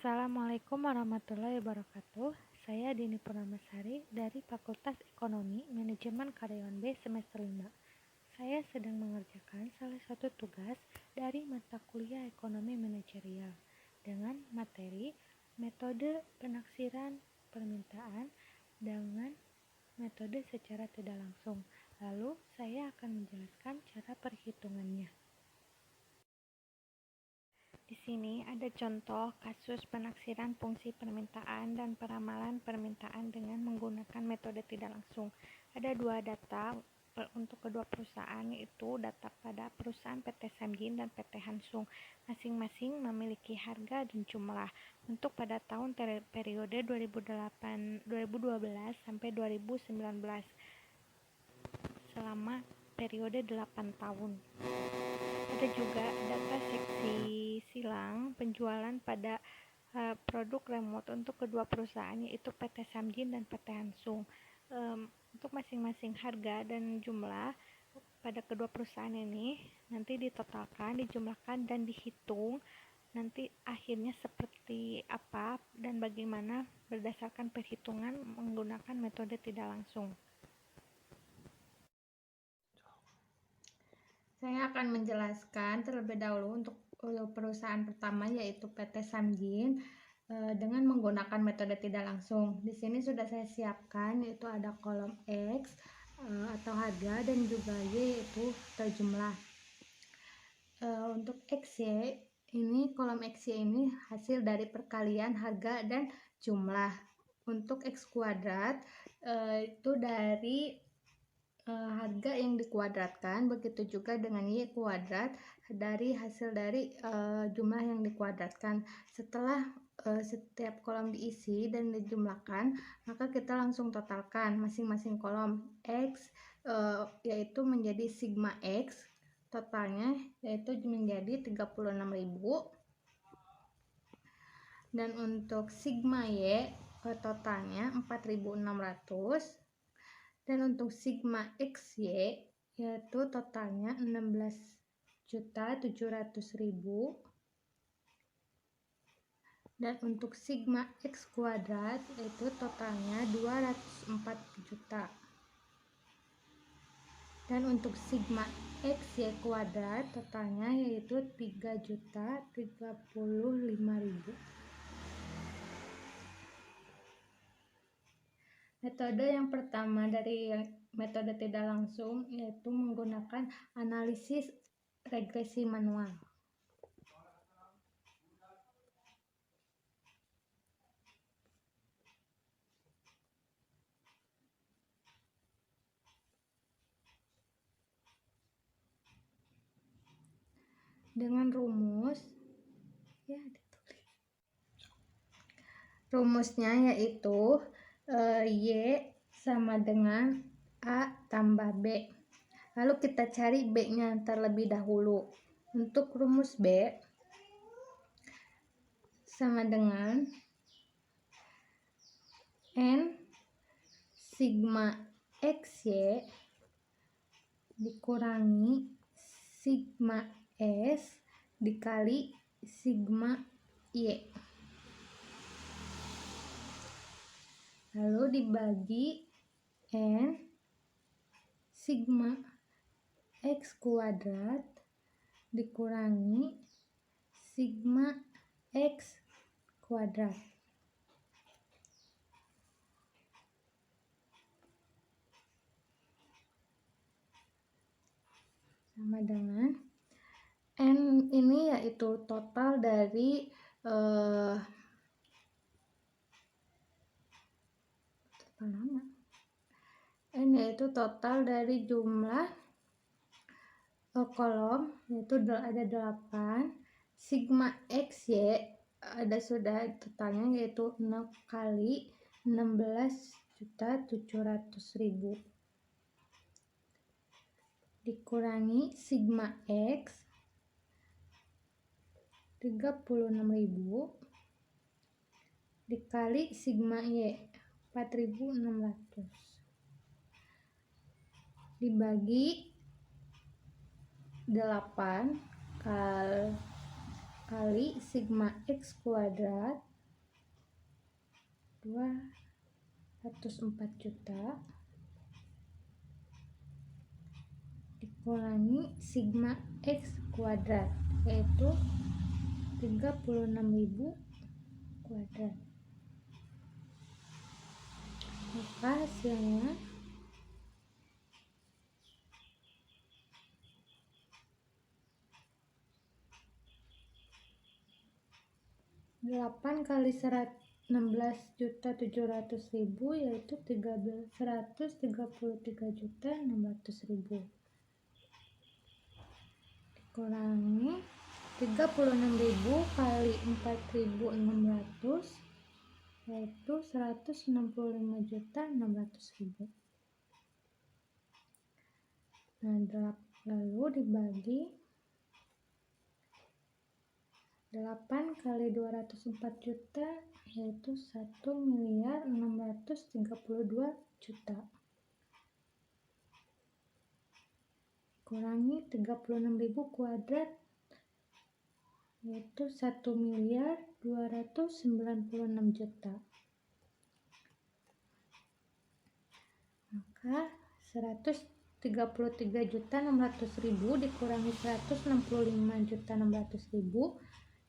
Assalamualaikum warahmatullahi wabarakatuh. Saya Dini Purnamasari dari Fakultas Ekonomi Manajemen Karyawan B semester 5. Saya sedang mengerjakan salah satu tugas dari mata kuliah Ekonomi Manajerial dengan materi metode penaksiran permintaan dengan metode secara tidak langsung. Lalu saya akan menjelaskan cara perhitungannya. Di sini ada contoh kasus penaksiran fungsi permintaan dan peramalan permintaan dengan menggunakan metode tidak langsung. Ada dua data untuk kedua perusahaan, yaitu data pada perusahaan PT Samjin dan PT Hansung. Masing-masing memiliki harga dan jumlah. Untuk pada tahun periode 2012 sampai 2019 selama periode 8 tahun. Ada juga data seksi silang penjualan pada produk remote untuk kedua perusahaan, yaitu PT Samjin dan PT Hansung. Untuk masing-masing harga dan jumlah pada kedua perusahaan ini nanti ditotalkan, dijumlahkan, dan dihitung nanti akhirnya seperti apa dan bagaimana berdasarkan perhitungan menggunakan metode tidak langsung. Saya akan menjelaskan terlebih dahulu untuk perusahaan pertama, yaitu PT Samjin dengan menggunakan metode tidak langsung. Di sini sudah saya siapkan, yaitu ada kolom X atau harga dan juga Y, yaitu jumlah. Untuk XY ini, kolom XY ini hasil dari perkalian harga dan jumlah. Untuk X kuadrat itu dari harga yang dikuadratkan, begitu juga dengan Y kuadrat dari hasil dari jumlah yang dikuadratkan. Setelah setiap kolom diisi dan dijumlahkan, maka kita langsung totalkan masing-masing kolom. X yaitu menjadi sigma X, totalnya yaitu menjadi 36.000, dan untuk sigma Y totalnya 4.600, dan untuk sigma XY yaitu totalnya 16.700.000, dan untuk sigma X kuadrat yaitu totalnya 204 juta, dan untuk sigma XY kuadrat totalnya yaitu 3.035.000. Metode yang pertama dari metode tidak langsung yaitu menggunakan analisis regresi manual. Dengan rumus rumusnya yaitu Y sama dengan A tambah B. Lalu kita cari B-nya terlebih dahulu. Untuk rumus B sama dengan N sigma XY dikurangi sigma S dikali sigma Y. Lalu dibagi N sigma X kuadrat dikurangi sigma X kuadrat. Sama dengan N ini yaitu total dari N yaitu total dari jumlah kolom, yaitu ada 8. Sigma XY ada sudah totalnya yaitu 0 kali 16.700.000 dikurangi sigma X 36.000 dikali sigma Y 4.600 dibagi 8 kali sigma X kuadrat 204 juta dikurangi sigma X kuadrat, yaitu 36.000 kuadrat. Maka hasilnya delapan kali 16.700.000 yaitu 133.600.000 dikurangi 36.000 kali 4.600 yaitu 165.600.000. Nah, lalu dibagi 8 kali 204 juta yaitu 1.632.000.000 kurangi 36.000 kuadrat yaitu 1.296.000.000. Maka 133.600.000 dikurangi 165.600.000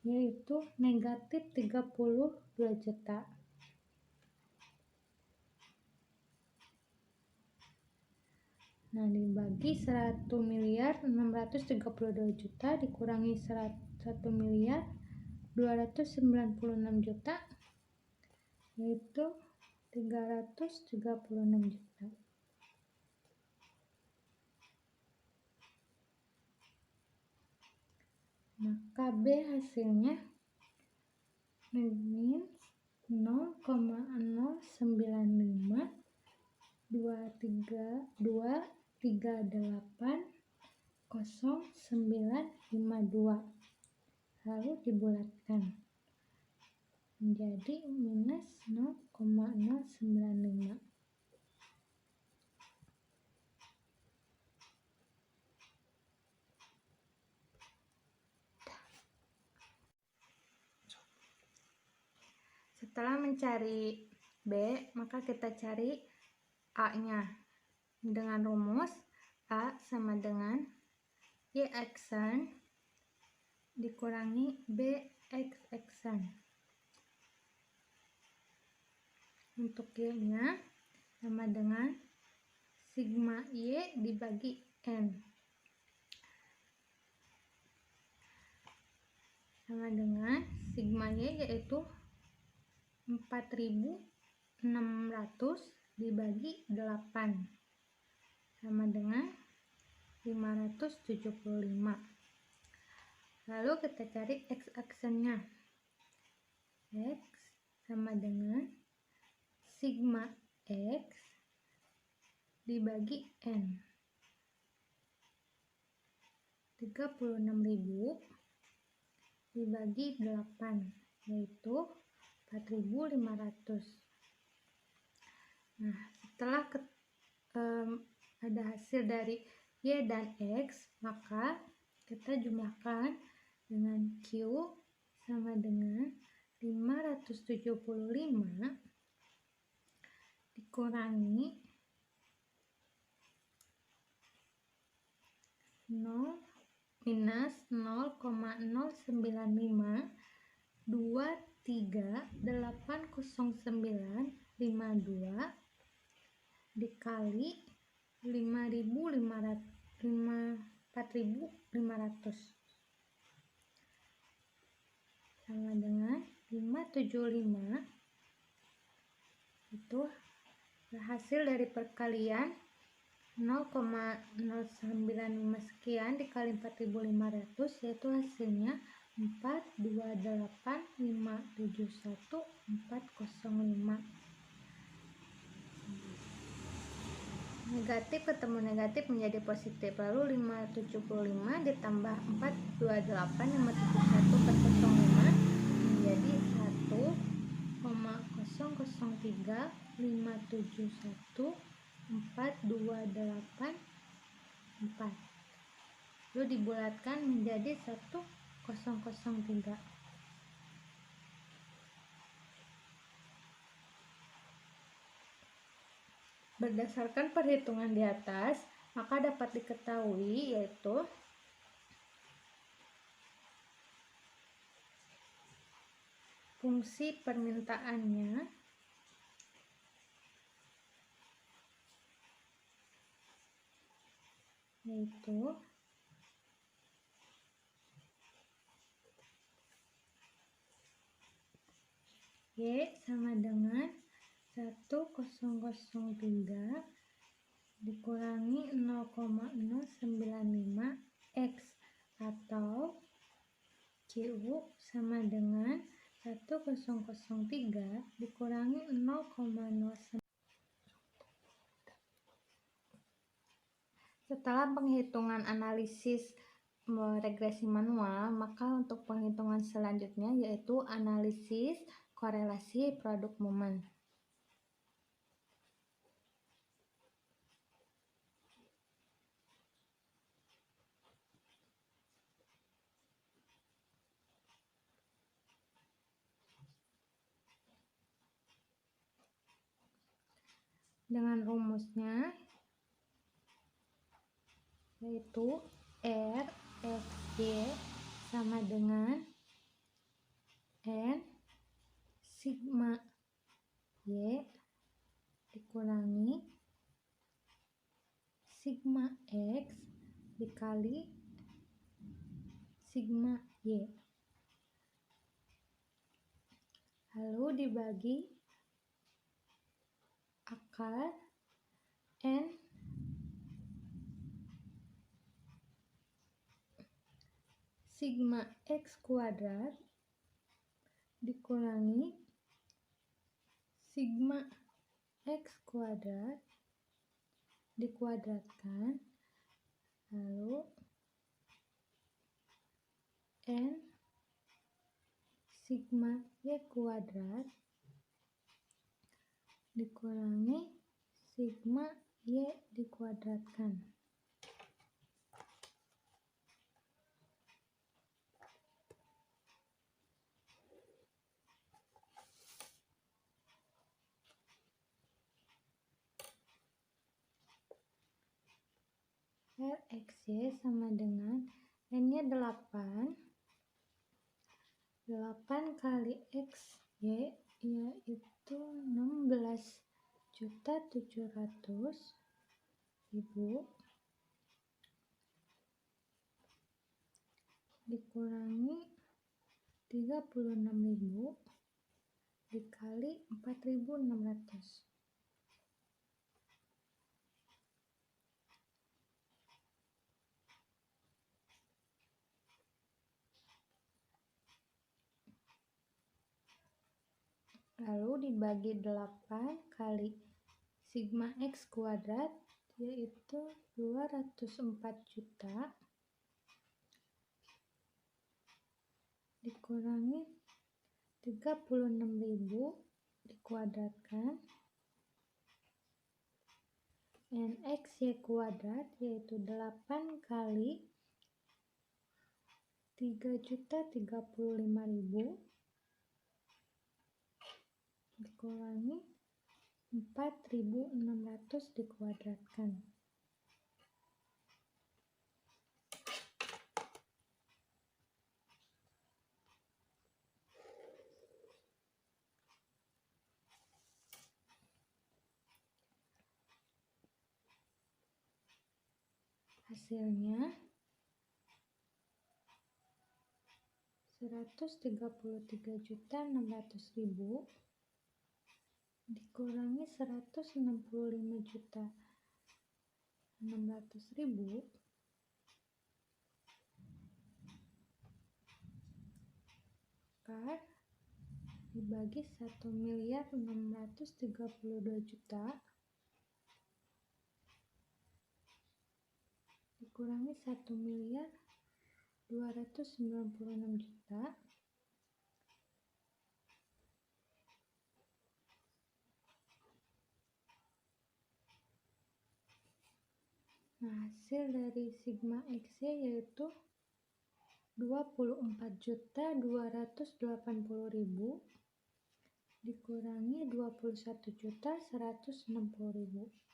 yaitu negatif 32 juta. Nah, dibagi 1.632.000.000 dikurangi 1.296.000.000 yaitu 336 juta. Maka B hasilnya min 0,0952382380952 lalu dibulatkan menjadi minus 0,095. Setelah mencari B, maka kita cari A-nya. Dengan rumus A sama dengan Y aksan dikurangi B aksan. Untuk Y-nya sama dengan sigma Y dibagi N. Sama dengan sigma Y yaitu 4.600 dibagi 8 sama dengan 575. Lalu kita cari X aksennya. X sama dengan sigma X dibagi N. 36.000 dibagi 8 yaitu 4.500. Nah, setelah ada hasil dari Y dan X, maka kita jumlahkan dengan Q sama dengan 575 dikurangi 0 minus 0,09523.80952 dikali 4.500 sama dengan 575. Itu hasil dari perkalian 0,095 sekian dikali 4.500 yaitu hasilnya 428.571.405. Negatif ketemu negatif menjadi positif, lalu 575 ditambah 428.571.405 menjadi 1,003.571.428.4, lalu dibulatkan menjadi 1003. Berdasarkan perhitungan di atas, maka dapat diketahui yaitu fungsi permintaannya yaitu Y sama dengan 1003 dikurangi 0,095 X atau Q sama dengan 1003 dikurangi 0,09. Setelah penghitungan analisis regresi manual, maka untuk penghitungan selanjutnya yaitu analisis korelasi produk momen. Dengan rumusnya yaitu R X Y sama dengan N sigma Y dikurangi sigma X dikali sigma Y, lalu dibagi akar N sigma X kuadrat dikurangi sigma X kuadrat dikuadratkan, lalu N sigma Y kuadrat dikurangi sigma Y dikuadratkan. RXY sama dengan N-nya 8 kali XY yaitu 16.700.000 dikurangi 36.000 dikali 4.600. Lalu dibagi 8 kali sigma X kuadrat yaitu 204 juta dikurangi 36.000 dikuadratkan NXY kuadrat yaitu 8 kali 3.035.000 dikurangi 4.600 dikuadratkan. Hasilnya 133.600.000 dikurangi 165.600.000 akar dibagi 1.632.000.000 dikurangi 1.296.000.000 Nah, hasil dari sigma X yaitu 24.280.000 dikurangi 21.160.000.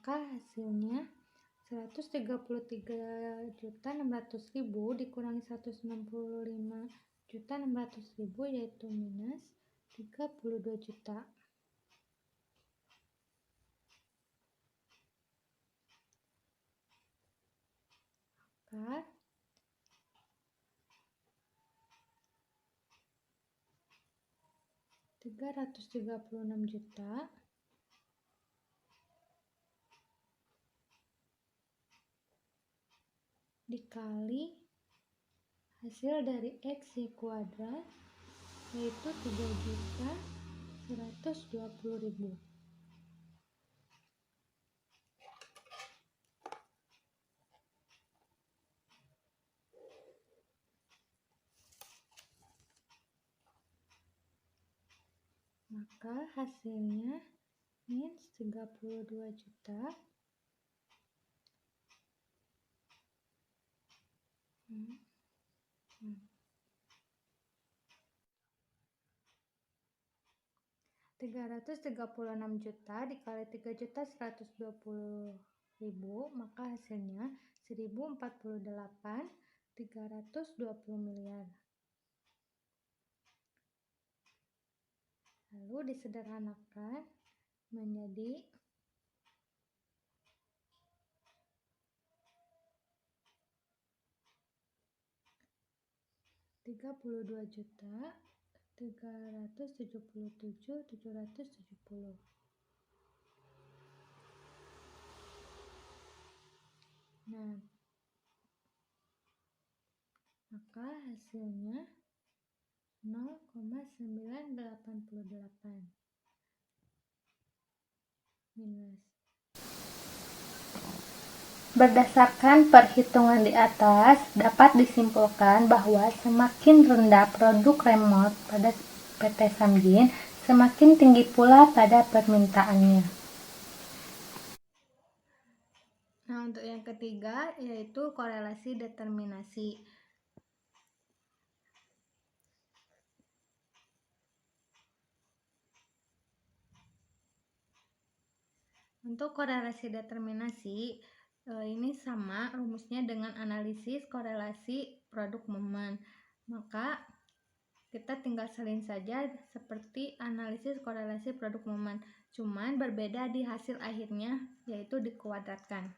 maka hasilnya 133.600.000 dikurangi 165.600.000 yaitu minus 32 juta. Maka 336 juta dikali hasil dari X Y kuadrat yaitu 3.120.000. Maka hasilnya minus 32 juta $336 juta dikali 3.120.000, maka hasilnya 1.048.320 miliar. Lalu disederhanakan menjadi 32.377.770. Nah, maka hasilnya 0,988 minus. Berdasarkan perhitungan di atas, dapat disimpulkan bahwa semakin rendah produk remote pada PT Samjin, semakin tinggi pula pada permintaannya. Nah, untuk yang ketiga yaitu korelasi determinasi. Untuk korelasi determinasi, ini sama rumusnya dengan analisis korelasi produk momen. Maka kita tinggal salin saja seperti analisis korelasi produk momen, cuman berbeda di hasil akhirnya yaitu dikuadratkan.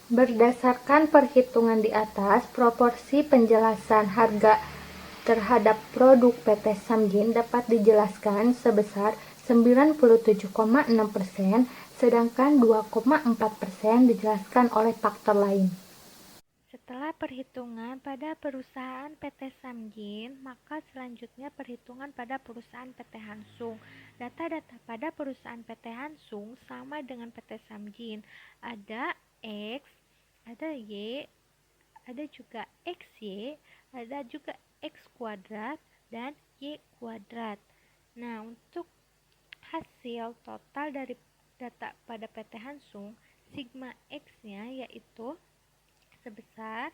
Berdasarkan perhitungan di atas, proporsi penjelasan harga terhadap produk PT Samjin dapat dijelaskan sebesar 97,6%, sedangkan 2,4% dijelaskan oleh faktor lain. Setelah perhitungan pada perusahaan PT Samjin, maka selanjutnya perhitungan pada perusahaan PT Hansung. Data-data pada perusahaan PT Hansung sama dengan PT Samjin. Ada X, ada Y, ada juga XY, ada juga X kuadrat, dan Y kuadrat. Nah, untuk hasil total dari data pada PT Hansung, sigma X-nya yaitu sebesar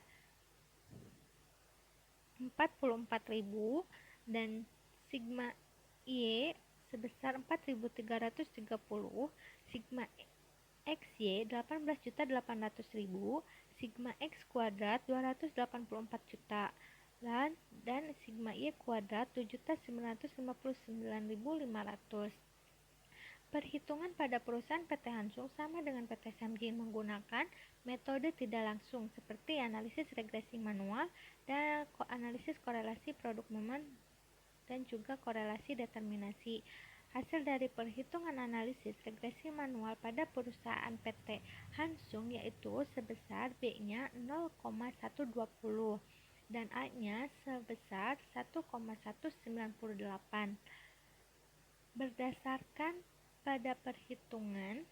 44.000 dan sigma Y sebesar 4.330, sigma XY 18.800.000, sigma X kuadrat 284 juta, dan sigma Y kuadrat 7.959.500. Perhitungan pada perusahaan PT Hansung sama dengan PT Samjin menggunakan metode tidak langsung seperti analisis regresi manual dan analisis korelasi produk momen dan juga korelasi determinasi. Hasil dari perhitungan analisis regresi manual pada perusahaan PT Hansung yaitu sebesar B-nya 0,120 dan A-nya sebesar 1,198. Berdasarkan pada perhitungan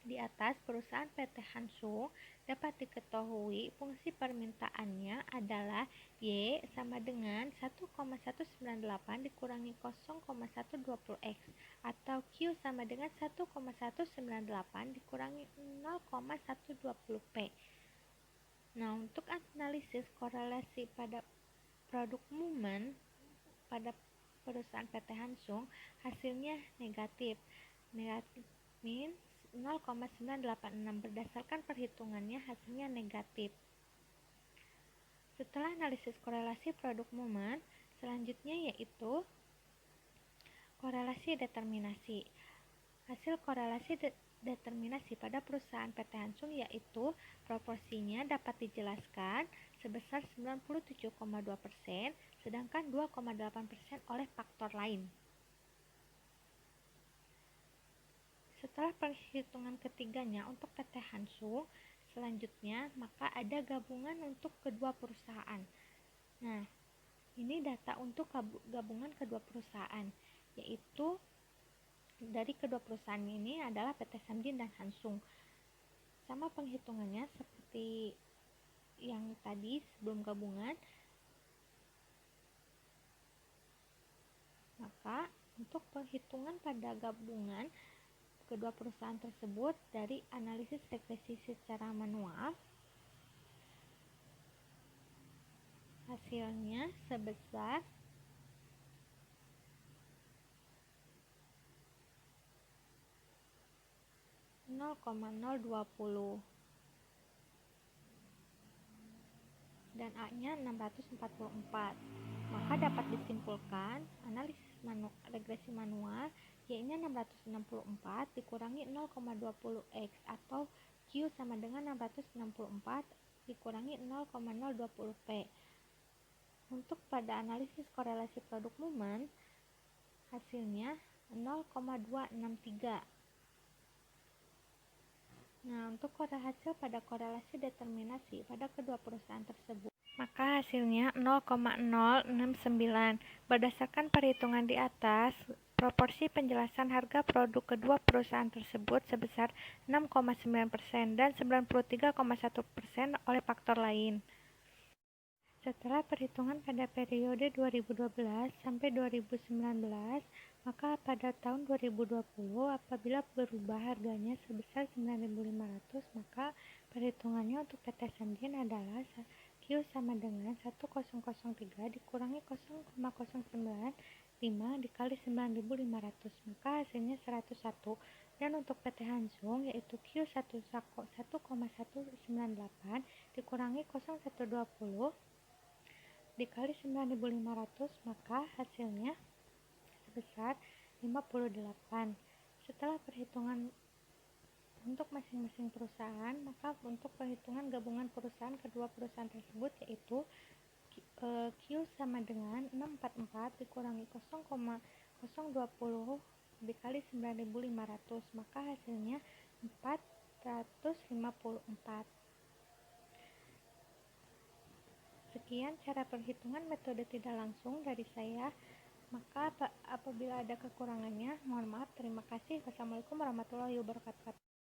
di atas, perusahaan PT Hansung dapat diketahui fungsi permintaannya adalah Y sama dengan 1,198 dikurangi 0,120 X atau Q sama dengan 1,198 dikurangi 0,120 P. Nah, untuk analisis korelasi pada produk momen pada perusahaan PT Hansung, hasilnya negatif means 0,986. Berdasarkan perhitungannya, hasilnya negatif. Setelah analisis korelasi produk momen, selanjutnya yaitu korelasi determinasi. Hasil korelasi determinasi pada perusahaan PT Hansung yaitu proporsinya dapat dijelaskan sebesar 97,2%, sedangkan 2,8% oleh faktor lain. Setelah perhitungan ketiganya untuk PT Hansung, selanjutnya maka ada gabungan untuk kedua perusahaan. Nah, ini data untuk gabungan kedua perusahaan, yaitu dari kedua perusahaan ini adalah PT Samjin dan Hansung. Sama penghitungannya seperti yang tadi sebelum gabungan. Maka untuk perhitungan pada gabungan kedua perusahaan tersebut dari analisis regresi secara manual, hasilnya sebesar 0,020 dan A-nya 644. Maka dapat disimpulkan analisis regresi manual Y-nya 664 dikurangi 0,20 X atau Q sama dengan 664 dikurangi 0,020 P. Untuk pada analisis korelasi produk momen, hasilnya 0,263. Nah, untuk hasil pada korelasi determinasi pada kedua perusahaan tersebut, maka hasilnya 0,069. Berdasarkan perhitungan di atas, proporsi penjelasan harga produk kedua perusahaan tersebut sebesar 6,9% dan 93,1% oleh faktor lain. Setelah perhitungan pada periode 2012 sampai 2019, maka pada tahun 2020 apabila berubah harganya sebesar 9.500, maka perhitungannya untuk PT Samjin adalah Q sama dengan 1003 dikurangi 0,095 dikali 9.500, maka hasilnya 101. Dan untuk PT Hansung yaitu Q 1,198 dikurangi 0120 dikali 9.500, maka hasilnya sebesar 58. Setelah perhitungan untuk masing-masing perusahaan, maka untuk perhitungan gabungan perusahaan kedua perusahaan tersebut yaitu Q sama dengan 644 dikurangi 0,020 dikali 9.500, maka hasilnya 454. Sekian cara perhitungan metode tidak langsung dari saya. Maka apabila ada kekurangannya, mohon maaf. Terima kasih. Wassalamualaikum warahmatullahi wabarakatuh.